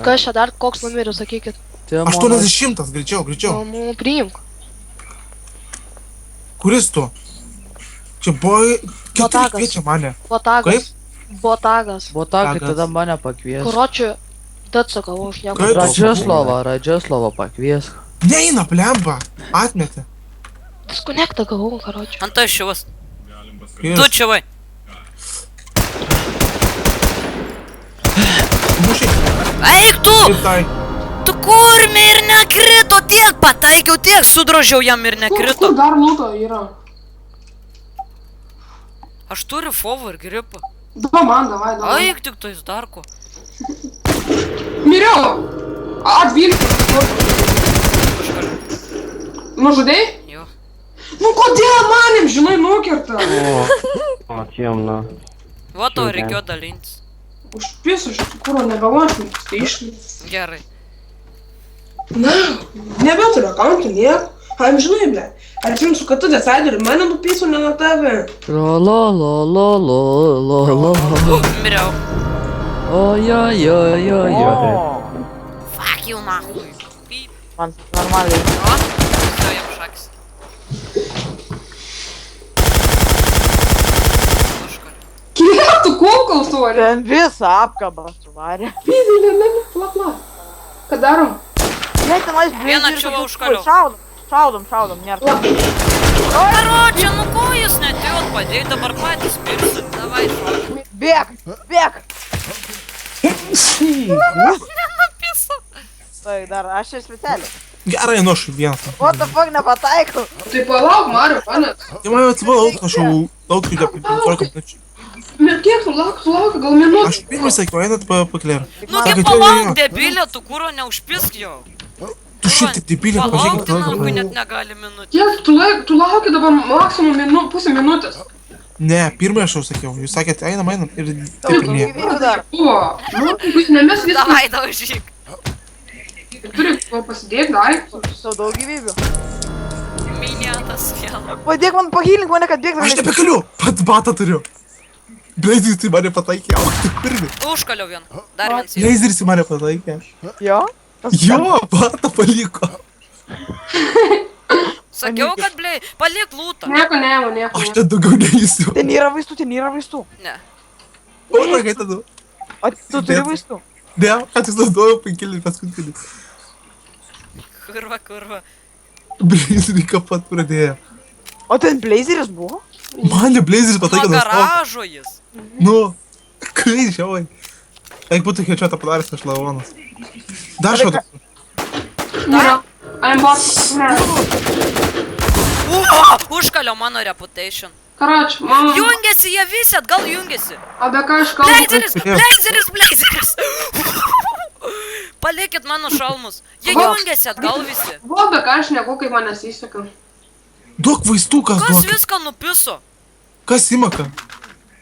Kas čia dar, koks numeris, sakykit. 80, greičiau. Nu, priimk. Kuris tu? Čia buvo... Keturi Botagas. kviečia mane. Botagas. Botagas. Botagai tada mane pakvies. Kuročiu, atsakau, aš nieko. Kaip? Radžeslovą pakvies. Neina, plemba. Atmetė. Disconnectą gavau, karočiu. Antai šivas. Yes. Tu čia vai. Mušiai. Eik tu! Ir tai. Tu kurmi ir nekrito, tiek pataikiau, tiek sudrožiau jam ir nekrito. Kur dar lūto yra? Aš turiu fovą ir gripą. Davai man, davai. Eik tik tais darko. Miriau! A12. Nužudėjai? Jo. Nu kodėl manim, žinai, nukerta? O, темно. Va tau reikėjo dalintis. Užpisu šitą kūro nebelošintis, tai išlį. Gerai. Na, nebeturiu akantų, nieko. Am žinai, ble. Atsimsiu, kad tu decideri, mane nupisu, ne nuo tave. Miriau. Ojojojojoj. Fuck you, nahui. Man normaliai. O, visai jam šakis. Kiek tu kulkal suvarė? Ten visą apkabą suvarė. Pizai, ne, pla. Ką darom? Jei tenais Vieną blėdžiai čiuvą tokius- užkaliau. Šaudom, nėra. Karočią, nu ko jūs netėjot padėjai, dabar patys mirsit. Davai šok. Bėk! Nenapisu. Tai dar, aš čia specialiai. Gerai, nuošai vienas. What the fuck, nepataikau. Tai palauk, Mariu, panet. Tai man atsivalau, aš jau laukiu apie 15 minučių. Bet kiek tu lauk, gal minutę. Aš pirmai sakiau, einat pakler. Nu kaip palauk, debilė, tu kūro neužpisk jau. Tu šiaip tik debilė, Palaukti, nahui, pažiūrėk. net negali minutį. Kiek tu lauki dabar maksimum pusę minutės. Ne, pirmai aš jau sakiau. Jūs sakėte, einam ir taip ir ne. Gyvybių dar. Buvo. Nu, nemes viską. Davai, daužyk. Turi pasidėti daiktus. Sau daug gyvybių. Minėtas vėl. Padėk man, pahylink mane, kad bėgtum. Aš nebegaliu, pats batą turiu. Blazis į mane pataikė, o tu kurvi. Užkaliau vien. Dar vienas. Lazeris į mane pataikė. Jo? Jo, batą paliko. Sakiau, kad blei, palik lūtą. Nieko. Aš ten daugiau neįsiu. Ten yra vaistų. Ne. O, kai tada? O tu turi vaistų? Ne, ką tik naudojau pankėlį paskutinį. Kurva. Blazerį kapat pradėjo. O ten blazeris buvo? Mane Blazeris Nuo pataikė nuo stogo. garažo jis. Nu, kai žiaui. Eik būtų headshotą padaręs aš lavonas. Dar šaudau. Nėra. I'm boss. Ne. Užkaliau mano reputation. Karoč, mama. Jungiasi jie visi, atgal jungiasi. Apie ką aš kalbu? Blazeris. Palikit mano šalmus. Jie jungiasi atgal visi. Buvo apie ką aš neku, kaip manęs įseka. Duok vaistų, kas Kas duok. viską nupiso? Kas įmaka?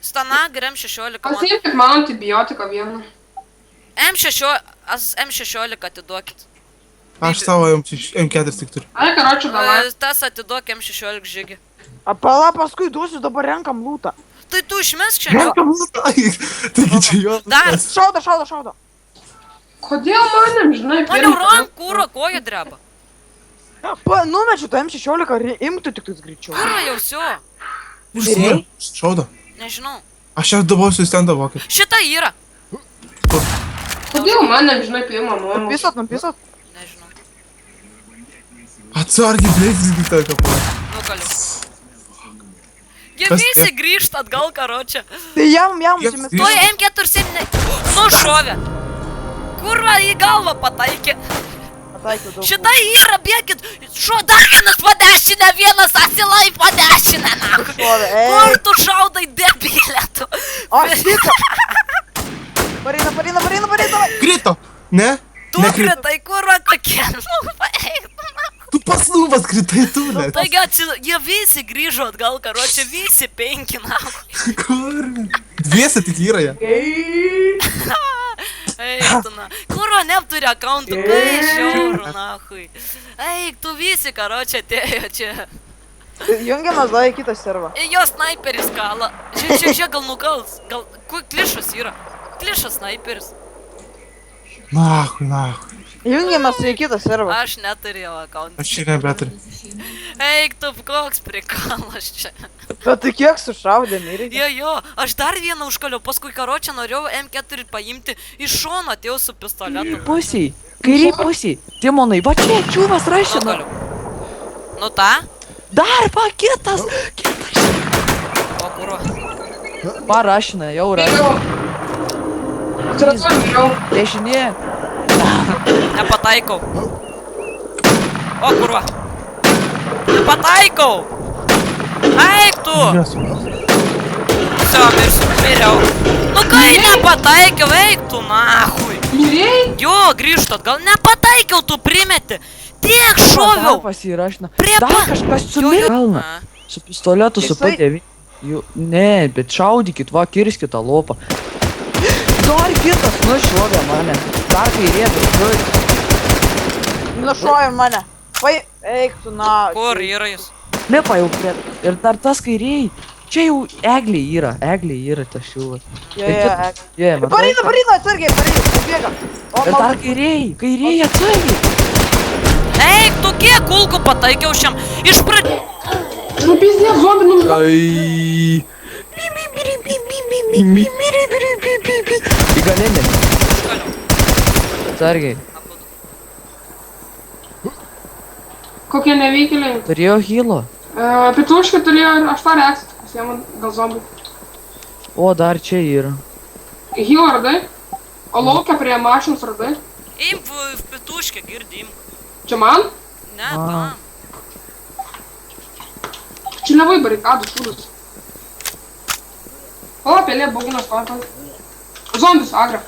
Stanag ir M16. Pasiimkit man antibiotiką vieną. M16 atiduokit. Aš savo M4 tik turiu. Ai, karočiu, davai. Tas atiduok M16 žygį. Pala, paskui duosiu, dabar renkam lūtą. Tai tu išmesk šiandien. Taigi čia jo. Dar. Šaudo. Kodėl manim, žinai, Man jau rank kūro koja dreba. Numečiu tą M16, imtų tik tais greičiau. Kūro jau sio. Žiūrėjai? Šaudo. Nežinau. Aš jau dabar su stendą vokį. Šita yra. Kodėl manim, žinai, pirmą nuomonę? Nupisat? Nežinau. Atsargiai, Blazeris tik tą kapuoja. Nukaliu. Jie Kas- visi grįžta atgal, karočią. Tai jam, Kiek čia mes... grįžta? Tuoj M47 nušovė. Kurva į galvą pataikė. Pataikiau daug. Šita yra, bėkit. Šo dar vienas padešinę, vienas asilai padešinę, nahui. Šovė, ei. Kur tu šaudai debilę tu? O, šitą! Pareina, davai! Krito. Ne? Tu Nekrito. kritai, kurva kokie. Nu, eik. Tu pats nubas kritai, tu, ne? Taigi jie visi grįžo atgal, karočią, visi 5, nahui. Kur? Dviese tik yra jie. Eik tu, na. Kurva neturi akauntų, kai žiauru, nahui. Eik, tu visi, karočią, atėjo čia. Jungiamas dar į kitą servą. Jo snaiperis kala. Žiūrėk, gal nukals. Gal, kur klišas yra? Klišas snaiperis. Nahui. Jungiamės į kitą serverą. Aš neturėjau akauntą. Aš čia nebeturiu. Eik, tu koks prikalas čia. Bet tai kiek sušaudė, mirė? Jo, aš dar vieną užkaliau, paskui karočią norėjau M4 paimti iš šono, atėjau su pistoletu. Pusiai, kairiai pusiai. Timonai, va čia, čiūvas rašina. Nukaliau. Nu tą? Dar, va, kitas. O kuro? Parašina, jau rašina. Atsiratuoju, geriau. Dešinė. Nepataikau. O kuro? Nepataikau. Eik tu. Все, miriau. Nu kai nepataikiau, eik tu nahui. Mirėjai? Jo, grįžtat, gal nepataikiau, tu primeti. Tiek šoviau. Pasirašina. Prie Dar pa- kažkas su Jo, jo. kalna. A, Su pistoletu, su Jisai- P9. Ne, bet šaudykit, va, kirskit tą lopą. Dar kitas nušovė mane. Dar kairė, bet nušovė mane. Vai, eik tu na. kur yra jis? Lipa jau prie. Ir dar tas kairiai. Čia jau eglė yra tas šiūvas. Jie, man. Parina, atsargiai, pabėga. Ir dar kairiai atsargiai. Eik, tu kiek kulkų pataikiau šiam? Iš pradžių. Nu, pizdė, zombi, nu. Ai. Į galinį. Atsargiai. Kokie nevykėliai. Turėjo hylo. Pituškai turėjo ir aš tą reakciją. Pasiemu gal zombi. O, dar čia yra. Hylo radai? O laukia prie mašinos radai? Imp v pituškę, girdim. Čia man? Ne, A. tam. Čia levai barikadų šūdas. O, pelė bauginas stovi. Zombis, agra.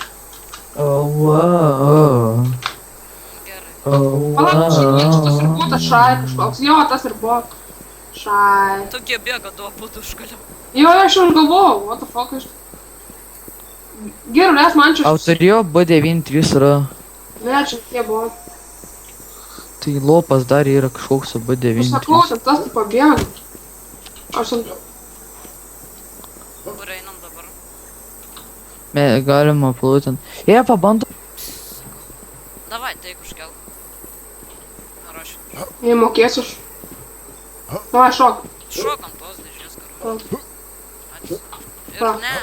Gerai. Palauk, čia šitas ir buvo tas šai kažkoks. Jo, tas ir buvo. Šai. Tu kiek bėga du abudu užkaliau. Jo, aš jau galvojau, what the fuck iš. Gerai, nes man čia... Au turėjo B93 yra. Ne, čia tie buvo. Tai lopas dar yra kažkoks su Aš sakau, B93. ten tas tai pabėga. Aš ant... Kur einam dabar? Galima plūtent. Jie pabando. Davai, teik užkelk. Rašy. Jei mokės už. Na, šok. Šokam tos dėžės, karu. Ir Va. ne.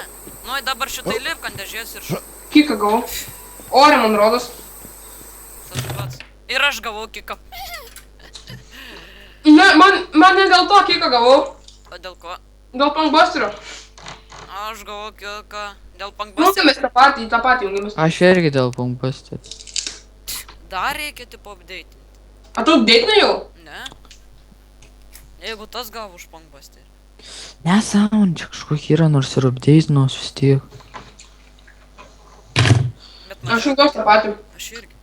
Nu, dabar šitai lipk ant dėžės ir šok. Kiką gavau. Ore, man rodos. Tas pats. Ir aš gavau kiką. Ne, man ne dėl to kiką gavau. O dėl ko? Dėl punkbusterio. Aš gavau kiką. Dėl punkbusterio. Jungiamės tą patį jungiamės. Aš irgi dėl punkbastė. Dar reikia tipo update. A tu update'inai jau? Ne? Jeigu tas gavo už punkbusterį. Nesąmonė, čia kažkokia yra, nors ir updeitinus vis tiek. Bet man... Aš jungiuos tą patį. Aš irgi.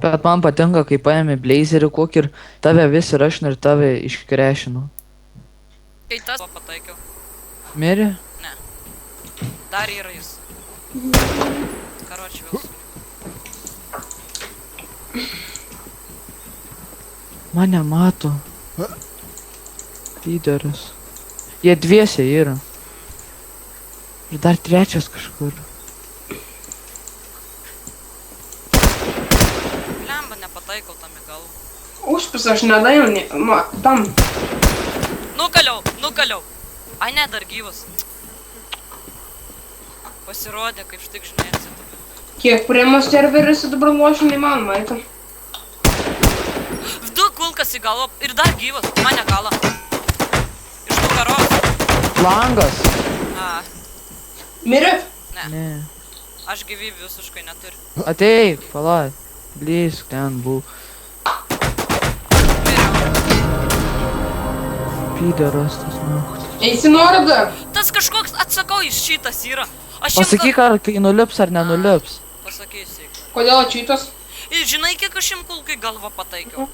Bet man patinka, kai paėmė blazerį kokį ir tave vis įrašino ir tave iškrešino. Kai tas pataikiau. Mirė? Ne. Dar yra jis. Karoči vėl. Mane mato. Lyderis. Jie dviese yra. Ir dar trečias kažkur. Lemba, nepataikau tam į galvą. Užpis aš nedaiau, tam. Nukaliau. Ai ne, dar gyvas. Pasirodė, kaip štik žinai atsitiko. Kiek priemo serveris dabar lošia neįmanoma, eita. Du kulkas į galvą ir dar gyvas. Mane kala. Iš nugaros. Langas. A, Mirė? Ne. aš gyvybių visiškai neturiu. Ateik, palauk. Blys, ten buvo. Pyderas tas nuohtas. Eisi nuorodą. Tas kažkoks, atsakau, jis šitas yra. Aš jam Pasakyk, ar kai nulips ar nenulips. Pasakysiu. Kodėl čytas? Ir žinai, kiek aš jam kulkai galvą pataikiau?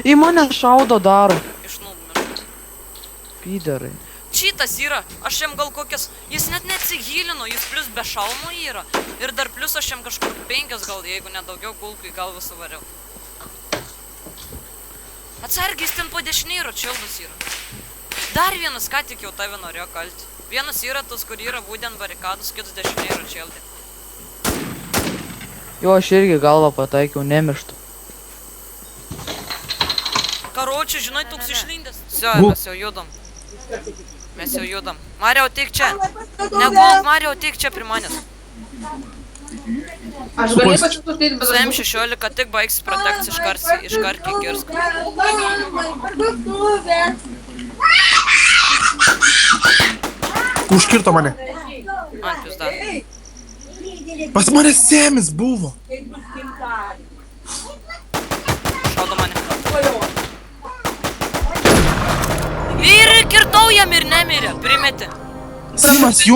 Į mane šaudo dar. Iš numirų. Pyderai. Šitas yra. Aš jam gal kokias... Jis net neatsigylino, jis plus be šalmo yra. Ir dar plus aš jam kažkur 5 gal, jeigu nedaugiau kulkų į galvą suvariau. Atsargiai, jis ten po dešinėje yra, čildas yra. Dar vienas, ką tik jau tave norėjo kalti. Vienas yra tas, kur yra būtent barikadas, kitas dešinėje yra čildė. Jo, aš irgi galvą pataikiau, nemirštu. Karoči, žinai, toks išlindęs. Sio, Gulk. mes jau judam. Mes jau judam. Mario, ateik čia. Negulk, Mario, ateik čia prie manęs. Aš galėjau pačiu ateiti, bet Su aš būsiu... M16 tik baigsi protekciją iškart įgirsk. Užkirto mane. Ant jūs dar. Pas mane semis buvo. Šaudo mane. Ir kirtau jam ir nemirė. Primeti. Simas, jum